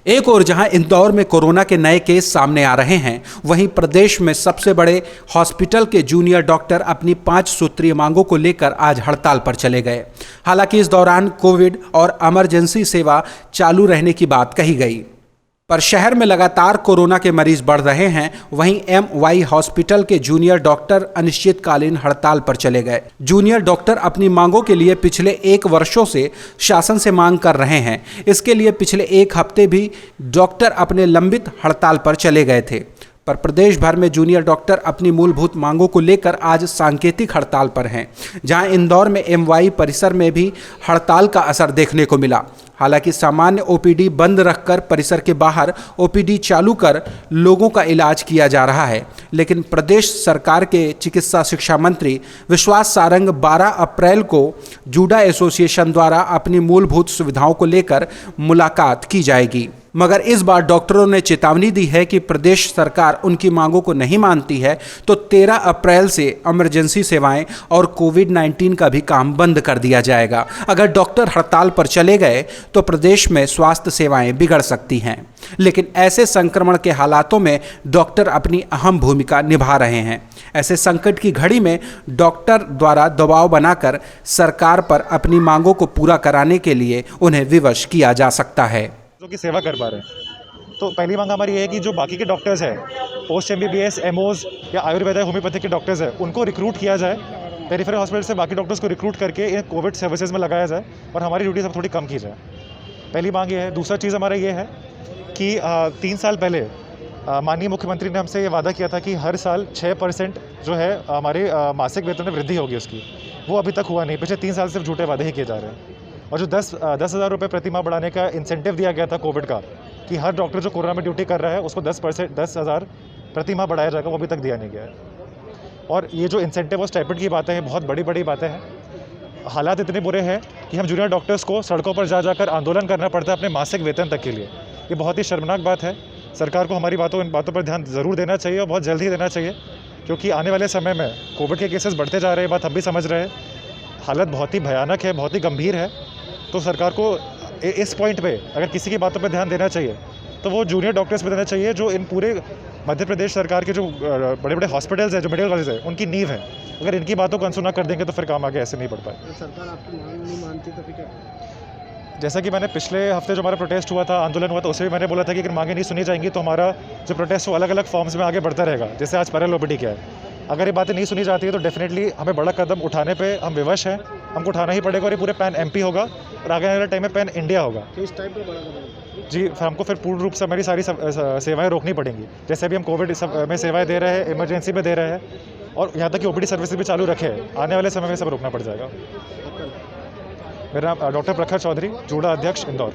एक ओर जहां इंदौर में कोरोना के नए केस सामने आ रहे हैं, वहीं प्रदेश में सबसे बड़े हॉस्पिटल के जूनियर डॉक्टर अपनी 5 सूत्रीय मांगों को लेकर आज हड़ताल पर चले गए। हालांकि इस दौरान कोविड और इमरजेंसी सेवा चालू रहने की बात कही गई, पर शहर में लगातार कोरोना के मरीज बढ़ रहे हैं। वहीं MY हॉस्पिटल के जूनियर डॉक्टर अनिश्चितकालीन हड़ताल पर चले गए। जूनियर डॉक्टर अपनी मांगों के लिए पिछले 1 वर्षों से शासन से मांग कर रहे हैं। इसके लिए पिछले 1 हफ्ते भी डॉक्टर अपने लंबित हड़ताल पर चले गए थे, पर प्रदेश भर में जूनियर डॉक्टर अपनी मूलभूत मांगों को लेकर आज सांकेतिक हड़ताल पर हैं। जहां इंदौर में MY परिसर में भी हड़ताल का असर देखने को मिला। हालांकि सामान्य OPD बंद रखकर परिसर के बाहर OPD चालू कर लोगों का इलाज किया जा रहा है, लेकिन प्रदेश सरकार के चिकित्सा शिक्षा मंत्री विश्वास सारंग 12 अप्रैल को जूडा एसोसिएशन द्वारा अपनी मूलभूत सुविधाओं को लेकर मुलाकात की जाएगी। मगर इस बार डॉक्टरों ने चेतावनी दी है कि प्रदेश सरकार उनकी मांगों को नहीं मानती है तो 13 अप्रैल से इमरजेंसी सेवाएं और कोविड-19 का भी काम बंद कर दिया जाएगा। अगर डॉक्टर हड़ताल पर चले गए तो प्रदेश में स्वास्थ्य सेवाएं बिगड़ सकती हैं, लेकिन ऐसे संक्रमण के हालातों में डॉक्टर अपनी अहम भूमिका निभा रहे हैं। ऐसे संकट की घड़ी में डॉक्टर द्वारा दबाव बनाकर सरकार पर अपनी मांगों को पूरा कराने के लिए उन्हें विवश किया जा सकता है। की सेवा कर पा रहे हैं। तो पहली मांग हमारी ये है कि जो बाकी के डॉक्टर्स हैं, पोस्ट MBBS, MOs या आयुर्वेद होम्योपैथिक के डॉक्टर्स हैं, उनको रिक्रूट किया जाए। पेरिफेरल हॉस्पिटल से बाकी डॉक्टर्स को रिक्रूट करके इन कोविड सर्विसेज में लगाया जाए और हमारी ड्यूटी सब थोड़ी कम की जाए। पहली मांग ये है। दूसरा चीज़ हमारा ये है कि 3 साल पहले माननीय मुख्यमंत्री ने हमसे ये वादा किया था कि हर साल 6% जो है हमारे मासिक वेतन में वृद्धि होगी उसकी। वो अभी तक हुआ नहीं। पिछले 3 साल सिर्फ झूठे वादे ही किए जा रहे हैं। और जो 10,000 रुपये प्रति माह बढ़ाने का इंसेंटिव दिया गया था कोविड का, कि हर डॉक्टर जो कोरोना में ड्यूटी कर रहा है उसको 10,000 प्रति माह बढ़ाया जाएगा, वो अभी तक दिया नहीं गया है। और ये जो इंसेंटिव और स्टाइपेंड की बातें हैं, बहुत बड़ी बड़ी बातें हैं। हालात इतने बुरे हैं कि हम जूनियर डॉक्टर्स को सड़कों पर जा जाकर आंदोलन करना पड़ता है अपने मासिक वेतन तक के लिए। ये बहुत ही शर्मनाक बात है। सरकार को हमारी इन बातों पर ध्यान ज़रूर देना चाहिए और बहुत जल्द ही देना चाहिए, क्योंकि आने वाले समय में कोविड के केसेस बढ़ते जा रहे हैं। बात हम भी समझ रहे हैं। हालत बहुत ही भयानक है, बहुत ही गंभीर है। तो सरकार को इस पॉइंट पे अगर किसी की बातों पे ध्यान देना चाहिए तो वो जूनियर डॉक्टर्स पे देना चाहिए, जो इन पूरे मध्य प्रदेश सरकार के जो बड़े बड़े हॉस्पिटल्स हैं, जो मेडिकल कॉलेज है, उनकी नींव है। अगर इनकी बातों को अनसुना कर देंगे तो फिर काम आगे ऐसे नहीं बढ़ पाए। तो सरकार आपकी मांग नहीं मानती तो फिर क्या? जैसा कि मैंने पिछले हफ्ते जो हमारा प्रोटेस्ट हुआ था, आंदोलन हुआ था, उसमें भी मैंने बोला था कि अगर मांगें नहीं सुनी जाएंगी तो हमारा जो प्रोटेस्ट वो अलग अलग फॉर्म्स में आगे बढ़ता रहेगा। जैसे आज पैरेलल OPD क्या है। अगर ये बातें नहीं सुनी जाती है तो डेफिनेटली हमें बड़ा कदम उठाने पे हम विवश हैं। हमको उठाना ही पड़ेगा और ये पूरे पैन MP होगा और आगे आने वाले टाइम में पैन इंडिया होगा। तो इस टाइप का बड़ा कदम जी, फिर हमको फिर पूर्ण रूप से हमारी सारी सेवाएं रोकनी पड़ेंगी। जैसे अभी हम कोविड में सेवाएं दे रहे हैं, इमरजेंसी में दे रहे हैं, और यहाँ तक कि OPD सर्विसेज भी चालू रखे हैं। आने वाले समय में सब रोकना पड़ जाएगा। मेरा नाम डॉक्टर प्रखर चौधरी, जूडा अध्यक्ष, इंदौर।